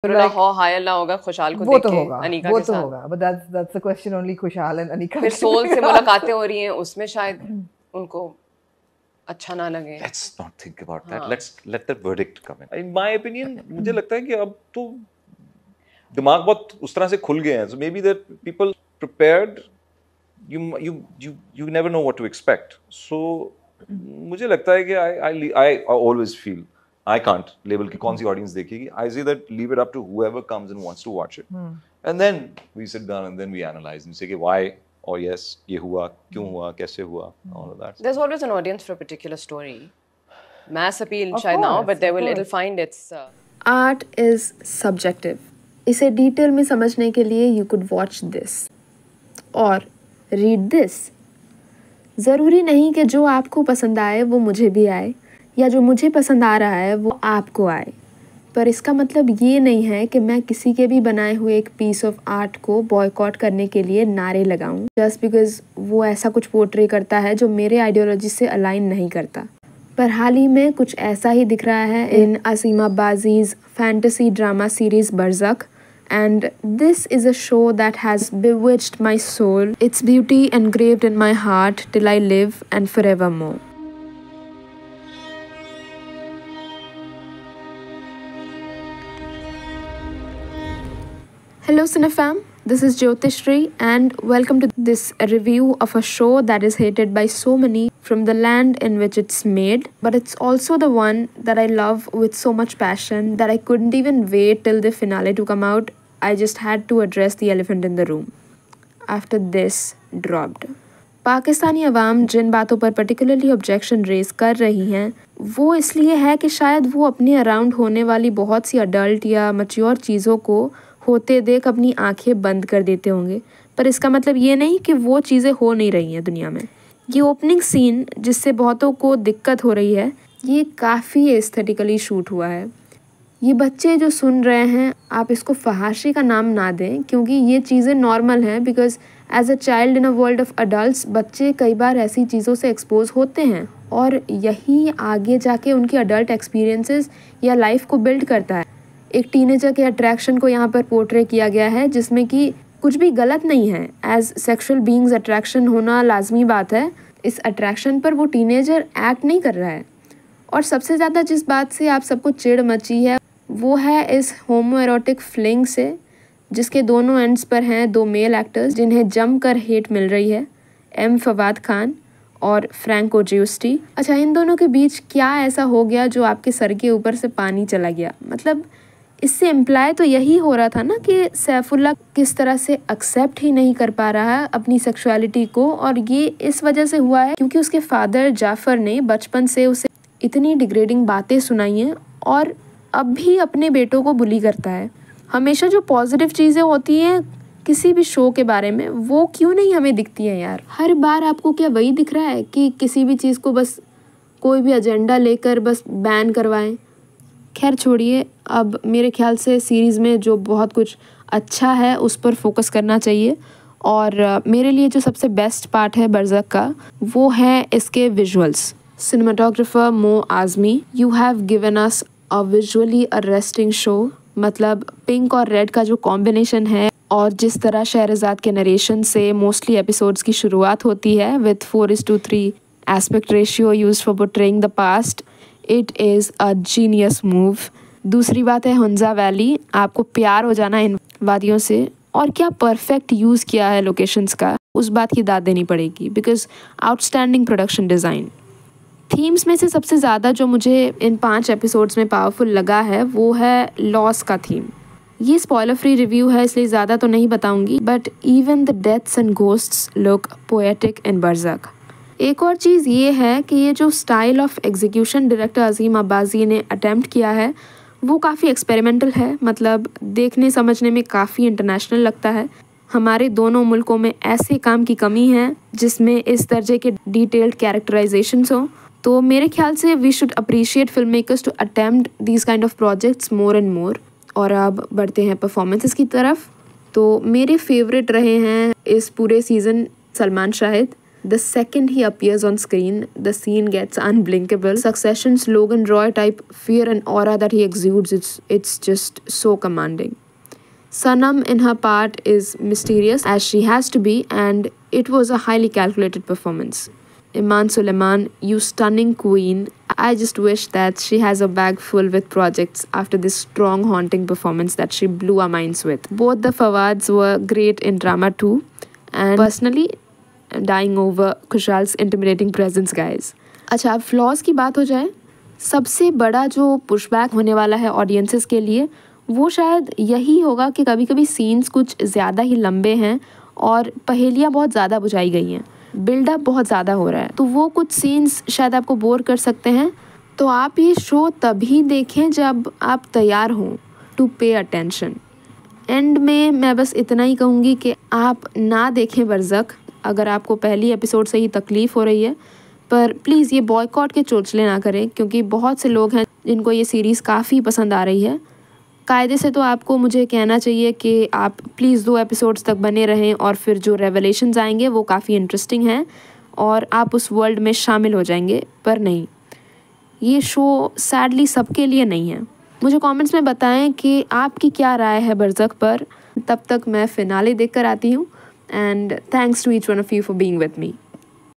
like, हो हायल ना होगा खुशहाल को वो देख तो के होगा, अनीका वो के तो साथ। होगा, but that's the question only खुशहाल and अनीका फिर सोल से मुलाकातें हो रही हैं, उसमें शायद उनको अच्छा ना लगे। Let's not think about that. Let's let the verdict come in. In my opinion, मुझे लगता है कि अब तो दिमाग बहुत उस तरह से खुल गए हैं. So maybe the people prepared. You never know what to expect. So मुझे लगता है कि I always feel I can't label कि कौन सी audience देखेगी. I say that leave it up to whoever comes and wants to watch it. And then we sit down and then we analyze and say कि why or yes ये हुआ, क्यों हुआ, कैसे हुआ, all of that. There's always an audience for a particular story. Mass appeal Of शायद ना हो, course, but of it'll course. find its. Art is subjective. इसे डिटेल में समझने के लिए you could watch this और read this. ज़रूरी नहीं कि जो आपको पसंद आए वो मुझे भी आए या जो मुझे पसंद आ रहा है वो आपको आए, पर इसका मतलब ये नहीं है कि मैं किसी के भी बनाए हुए एक पीस ऑफ आर्ट को बॉयकॉट करने के लिए नारे लगाऊं जस्ट बिकॉज वो ऐसा कुछ पोर्ट्रे करता है जो मेरे आइडियोलॉजी से अलाइन नहीं करता। पर हाल ही में कुछ ऐसा ही दिख रहा है इन Asim Abbasi's fantasy drama series Barzakh, and this is a show that has bewitched my soul, its beauty engraved in my heart till I live and forevermore. Hello Cinefam, this is Jyotishri and welcome to this review of a show that is hated by so many from the land in which it's made, but it's also the one that I love with so much passion that I couldn't even wait till the finale to come out. I just had to address the elephant in the room. After this dropped. Pakistani अवाम जिन बातों पर particularly objection raise कर रही हैं वो इसलिए है कि शायद वो अपने अराउंड होने वाली बहुत सी अडल्ट या मैच्योर चीज़ों को होते देख अपनी आंखें बंद कर देते होंगे, पर इसका मतलब ये नहीं कि वो चीज़ें हो नहीं रही हैं दुनिया में। ये ओपनिंग सीन जिससे बहुतों को दिक्कत हो रही है ये काफ़ी एस्थेटिकली शूट हुआ है। ये बच्चे जो सुन रहे हैं आप इसको फहाशी का नाम ना दें क्योंकि ये चीज़ें नॉर्मल हैं because as a child in a world of adults बच्चे कई बार ऐसी चीज़ों से एक्सपोज होते हैं और यही आगे जाके उनकी अडल्ट एक्सपीरियंसेस या लाइफ को बिल्ड करता है। एक टीनेजर के अट्रैक्शन को यहाँ पर पोर्ट्रे किया गया है जिसमें कि कुछ भी गलत नहीं है। एज सेक्शुअल बीइंग्स अट्रैक्शन होना लाजमी बात है, इस अट्रैक्शन पर वो टीनेजर एक्ट नहीं कर रहा है। और सबसे ज़्यादा जिस बात से आप सबको चिढ़ मची है वो है इस होमो एरोटिक फ्लिंग से जिसके दोनों एंड्स पर हैं दो मेल एक्टर्स जिन्हें जमकर हेट मिल रही है, एम फवाद खान और फ्रैंको जियोस्टी। अच्छा, इन दोनों के बीच क्या ऐसा हो गया जो आपके सर के ऊपर से पानी चला गया? मतलब इससे इम्प्लाई तो यही हो रहा था ना कि सैफुल्ला किस तरह से एक्सेप्ट ही नहीं कर पा रहा है अपनी सेक्सुअलिटी को, और ये इस वजह से हुआ है क्योंकि उसके फादर जाफ़र ने बचपन से उसे इतनी डिग्रेडिंग बातें सुनाई हैं और अब भी अपने बेटों को बुली करता है। हमेशा जो पॉजिटिव चीज़ें होती हैं किसी भी शो के बारे में वो क्यों नहीं हमें दिखती हैं यार? हर बार आपको क्या वही दिख रहा है कि किसी भी चीज़ को बस कोई भी एजेंडा लेकर बस बैन करवाएं? खैर छोड़िए, अब मेरे ख्याल से सीरीज़ में जो बहुत कुछ अच्छा है उस पर फोकस करना चाहिए और मेरे लिए जो सबसे बेस्ट पार्ट है बरज़क का वो है इसके विजुअल्स। सिनेमाटोग्राफर मो Azmi, you have given us a visually arresting show. मतलब पिंक और रेड का जो कॉम्बिनेशन है और जिस तरह शहरज़ाद के नरेशन से मोस्टली एपिसोड्स की शुरुआत होती है with 4:3 aspect ratio used for portraying the past, it is a genius move. दूसरी बात है हुंजा वैली, आपको प्यार हो जाना इन वादियों से, और क्या परफेक्ट यूज़ किया है लोकेशंस का, उस बात की दाद देनी पड़ेगी because outstanding production design. Themes में से सबसे ज़्यादा जो मुझे इन 5 एपिसोड्स में पावरफुल लगा है वो है लॉस का थीम। ये स्पॉइलर फ्री रिव्यू है इसलिए ज़्यादा तो नहीं बताऊंगी, but even the deaths and ghosts look poetic in Barzakh. एक और चीज़ ये है कि ये जो style of execution director Azim Abbasi ने अटेम्प्ट किया है वो काफ़ी एक्सपेरिमेंटल है। मतलब देखने समझने में काफ़ी इंटरनेशनल लगता है। हमारे दोनों मुल्कों में ऐसे काम की कमी है जिसमें इस दर्जे के डिटेल्ड कैरेक्टराइजेशंस हों, तो मेरे ख्याल से we should appreciate film makers to attempt these kind of projects more and more. और अब बढ़ते हैं परफॉर्मेंसेस की तरफ। तो मेरे फेवरेट रहे हैं इस पूरे season Salman Shahid. The second he appears on screen, the scene gets unblinkable. Succession's Logan Roy type fear and aura that he exudes, it's just so commanding. Sanam in her part is mysterious as she has to be, and it was a highly calculated performance. Iman Suleiman, you stunning queen. I just wish that she has a bag full with projects after this strong haunting performance that she blew our minds with. Both the Fawads were great in drama too, and personally dying over Kushal's intimidating presence, guys. अच्छा, अब flaws की बात हो जाए, सबसे बड़ा जो pushback होने वाला है ऑडियंसेस के लिए वो शायद यही होगा कि कभी कभी सीन्स कुछ ज़्यादा ही लंबे हैं और पहेलियाँ बहुत ज़्यादा बुझाई गई हैं, बिल्डअप बहुत ज़्यादा हो रहा है, तो वो कुछ सीन्स शायद आपको बोर कर सकते हैं. तो आप ये शो तभी देखें जब आप तैयार हों टू पे अटेंशन. एंड में मैं बस इतना ही कहूँगी कि आप ना देखें बरज़क अगर आपको पहली एपिसोड से ही तकलीफ़ हो रही है, पर प्लीज़ ये बॉयकॉट के चोचले ना करें क्योंकि बहुत से लोग हैं जिनको ये सीरीज़ काफ़ी पसंद आ रही है. कायदे से तो आपको मुझे कहना चाहिए कि आप प्लीज़ 2 एपिसोड्स तक बने रहें और फिर जो रेवलेशंस आएंगे वो काफ़ी इंटरेस्टिंग हैं और आप उस वर्ल्ड में शामिल हो जाएंगे. पर नहीं, ये शो सैडली सबके लिए नहीं है. मुझे कमेंट्स में बताएं कि आपकी क्या राय है बरज़क पर. तब तक मैं फिनाले देख कर आती हूँ. And thanks to each one of you for being with me.